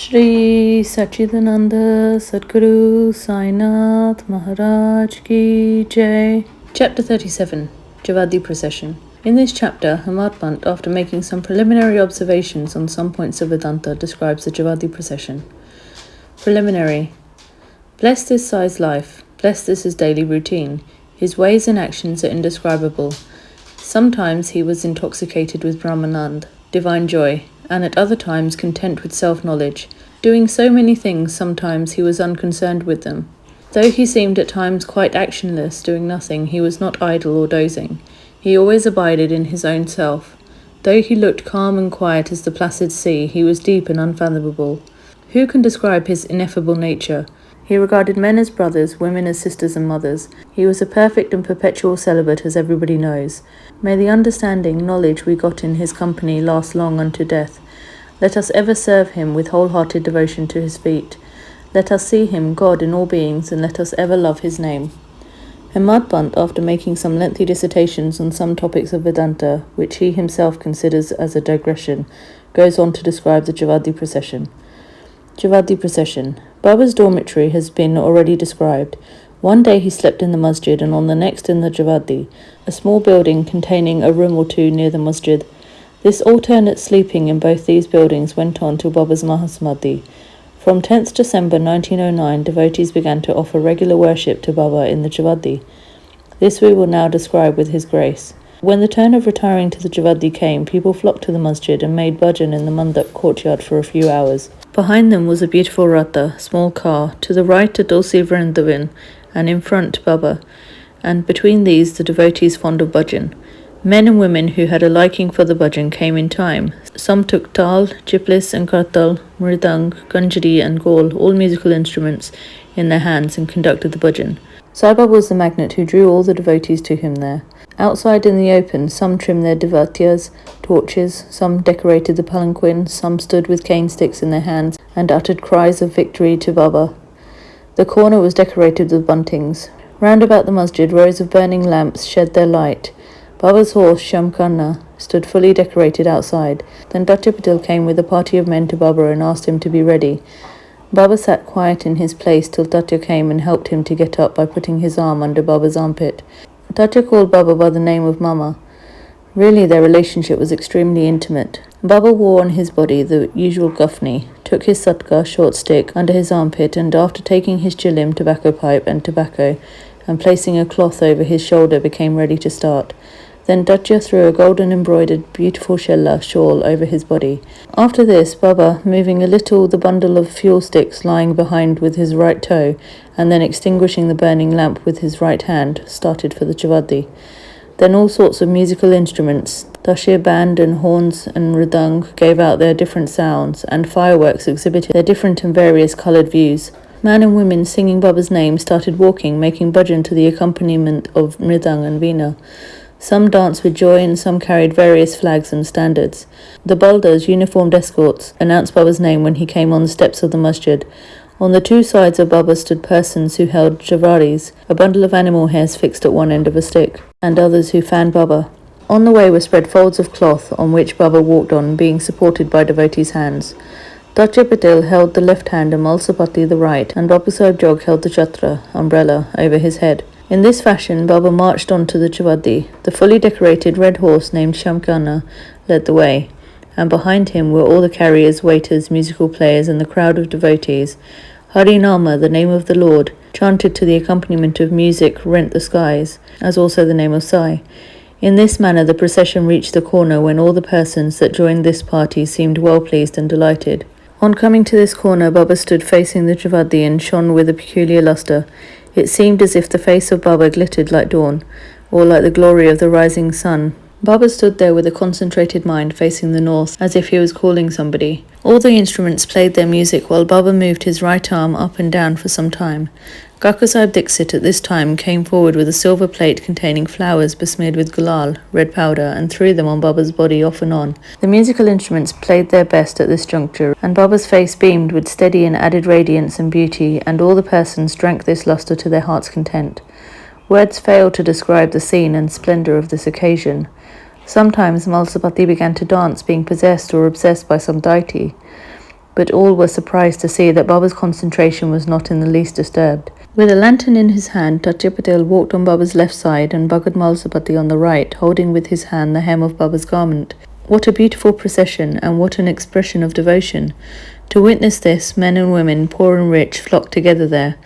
Shri Satchidananda Sadguru Sainath Maharaj Ki Jai. Chapter 37. Javadi Procession. In this chapter, Hemadpant, after making some preliminary observations on some points of Vedanta, describes the Javadi procession. Preliminary. Blessed is Sai's life, blessed is his daily routine. His ways and actions are indescribable. Sometimes he was intoxicated with Brahmanand, divine joy, and at other times content with self-knowledge. Doing so many things, sometimes he was unconcerned with them. Though he seemed at times quite actionless, doing nothing, he was not idle or dozing. He always abided in his own self. Though he looked calm and quiet as the placid sea, he was deep and unfathomable. Who can describe his ineffable nature? He regarded men as brothers, women as sisters and mothers. He was a perfect and perpetual celibate, as everybody knows. May the understanding, knowledge we got in his company last long unto death. Let us ever serve him with wholehearted devotion to his feet. Let us see him, God in all beings, and let us ever love his name. Hemadpant, after making some lengthy dissertations on some topics of Vedanta, which he himself considers as a digression, goes on to describe the Javadi procession. Javadi procession. Baba's dormitory has been already described. One day he slept in the masjid and on the next in the Javadi, a small building containing a room or two near the masjid. This alternate sleeping in both these buildings went on till Baba's Mahasamadhi. From 10th December 1909, devotees began to offer regular worship to Baba in the Javadi. This we will now describe with his grace. When the turn of retiring to the Javadi came, people flocked to the masjid and made bhajan in the mandap courtyard for a few hours. Behind them was a beautiful ratha, small car, to the right a Tulsi Vrindavan, and in front Baba, and between these the devotees fond of bhajan. Men and women who had a liking for the bhajan came in time. Some took tal, chiplis and kartal, mridang, ganjari and gaul, all musical instruments, in their hands and conducted the bhajan. Sai Baba was the magnet who drew all the devotees to him there. Outside in the open, some trimmed their devatyas, torches, some decorated the palanquin, some stood with cane sticks in their hands and uttered cries of victory to Baba. The corner was decorated with buntings. Round about the masjid, rows of burning lamps shed their light. Baba's horse, Shamkarna, stood fully decorated outside. Then Dr. Patil came with a party of men to Baba and asked him to be ready. Baba sat quiet in his place till Tatya came and helped him to get up by putting his arm under Baba's armpit. Tatya called Baba by the name of Mama. Really, their relationship was extremely intimate. Baba wore on his body the usual gufni, took his satka, short stick, under his armpit, and after taking his chilim, tobacco pipe, and tobacco, and placing a cloth over his shoulder, became ready to start. Then Tatya threw a golden embroidered beautiful shella shawl over his body. After this, Baba, moving a little the bundle of fuel sticks lying behind with his right toe, and then extinguishing the burning lamp with his right hand, started for the Javadi. Then all sorts of musical instruments, tashir band and horns and ridang, gave out their different sounds, and fireworks exhibited their different and various coloured views. Men and women singing Baba's name started walking, making bhajan to the accompaniment of mridang and veena. Some danced with joy and some carried various flags and standards. The baldas, uniformed escorts, announced Baba's name when he came on the steps of the masjid. On the two sides of Baba stood persons who held javaris, a bundle of animal hairs fixed at one end of a stick, and others who fanned Baba. On the way were spread folds of cloth on which Baba walked on, being supported by devotees' hands. Dr. Patil held the left hand and Malsapati the right, and Babu Sahib Jog held the chatra, umbrella, over his head. In this fashion, Baba marched on to the Javadi. The fully decorated red horse named Shamkana led the way, and behind him were all the carriers, waiters, musical players, and the crowd of devotees. Harinama, the name of the Lord, chanted to the accompaniment of music, rent the skies, as also the name of Sai. In this manner the procession reached the corner when all the persons that joined this party seemed well pleased and delighted. On coming to this corner, Baba stood facing the Javadi and shone with a peculiar lustre. It seemed as if the face of Baba glittered like dawn, or like the glory of the rising sun. Baba stood there with a concentrated mind facing the north, as if he was calling somebody. All the instruments played their music while Baba moved his right arm up and down for some time. Kaku Sahib Dixit at this time came forward with a silver plate containing flowers besmeared with gulal, red powder, and threw them on Baba's body off and on. The musical instruments played their best at this juncture, and Baba's face beamed with steady and added radiance and beauty, and all the persons drank this lustre to their heart's content. Words fail to describe the scene and splendour of this occasion. Sometimes Malsapati began to dance, being possessed or obsessed by some deity. but all were surprised to see that Baba's concentration was not in the least disturbed. With a lantern in his hand, Tatya Patel walked on Baba's left side and Bhagat Malsapati on the right, holding with his hand the hem of Baba's garment. What a beautiful procession, and what an expression of devotion! To witness this, men and women, poor and rich, flocked together there.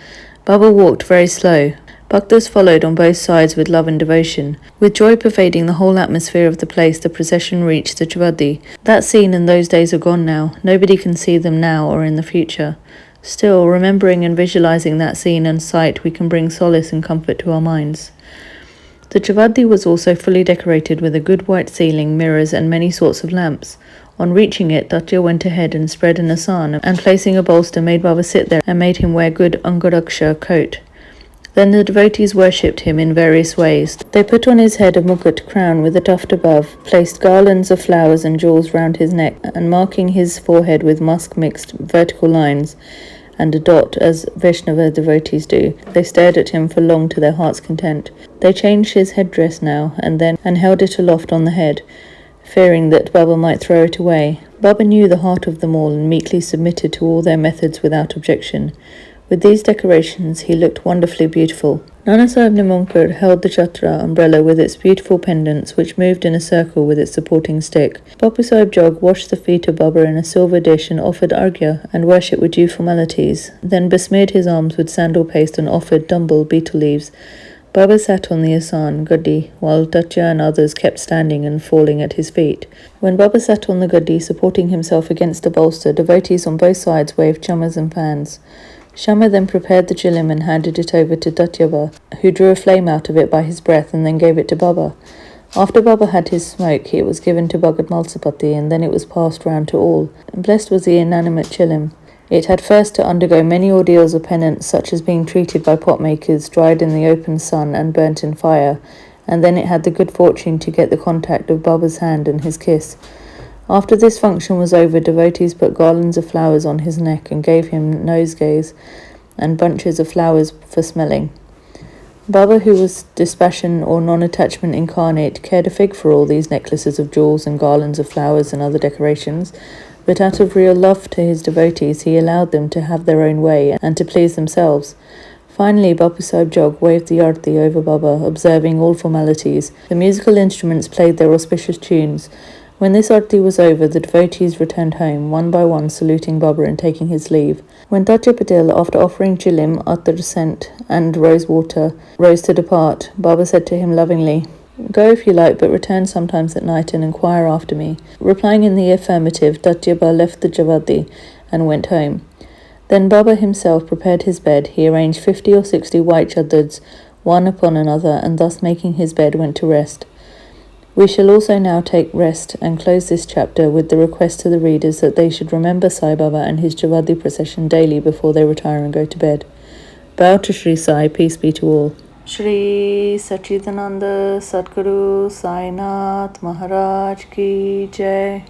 Baba walked very slow. Bhaktas followed on both sides with love and devotion. With joy pervading the whole atmosphere of the place, the procession reached the Javadi. That scene and those days are gone now. Nobody can see them now or in the future. Still, remembering and visualizing that scene and sight, we can bring solace and comfort to our minds. The Javadi was also fully decorated with a good white ceiling, mirrors, and many sorts of lamps. On reaching it, Tatya went ahead and spread an asan, and placing a bolster, made Baba sit there and made him wear good Angaraksha coat. Then the devotees worshipped him in various ways. They put on his head a mukut crown with a tuft above, placed garlands of flowers and jewels round his neck, and marking his forehead with musk-mixed vertical lines and a dot, as Vaishnava devotees do. They stared at him for long to their heart's content. They changed his headdress now and then and held it aloft on the head, fearing that Baba might throw it away. Baba knew the heart of them all and meekly submitted to all their methods without objection. With these decorations, he looked wonderfully beautiful. Nana Sahib Nimankar held the chatra umbrella with its beautiful pendants, which moved in a circle with its supporting stick. Bapu Sahib Jog washed the feet of Baba in a silver dish and offered arghya and worship with due formalities, then besmeared his arms with sandal paste and offered dumble betel leaves. Baba sat on the asan, gaddi, while Tatya and others kept standing and falling at his feet. When Baba sat on the gaddi, supporting himself against a bolster, devotees on both sides waved chamas and pans. Shama then prepared the chilim and handed it over to Datyaba, who drew a flame out of it by his breath and then gave it to Baba. After Baba had his smoke, it was given to Bhagat Malsapati, and then it was passed round to all. Blessed was the inanimate chilim. It had first to undergo many ordeals of penance, such as being treated by potmakers, dried in the open sun and burnt in fire, and then it had the good fortune to get the contact of Baba's hand and his kiss. After this function was over, devotees put garlands of flowers on his neck and gave him nosegays and bunches of flowers for smelling. Baba, who was dispassion or non-attachment incarnate, cared a fig for all these necklaces of jewels and garlands of flowers and other decorations, but out of real love to his devotees, he allowed them to have their own way and to please themselves. Finally, Bapu Sahib Jog waved the arti over Baba, observing all formalities. The musical instruments played their auspicious tunes. When this arti was over, the devotees returned home, one by one, saluting Baba and taking his leave. When Tatya Patel, after offering chilim, attar scent, and rose water, rose to depart, Baba said to him lovingly, "Go if you like, but return sometimes at night and inquire after me." Replying in the affirmative, Tatyaba left the Javadi and went home. Then Baba himself prepared his bed. He arranged 50 or 60 white chaddars, one upon another, and thus making his bed, went to rest. We shall also now take rest and close this chapter with the request to the readers that they should remember Sai Baba and his Javadi procession daily before they retire and go to bed. Bow to Shri Sai, peace be to all. Shri Satcharita Satguru Sai Nath Maharaj Ki Jai.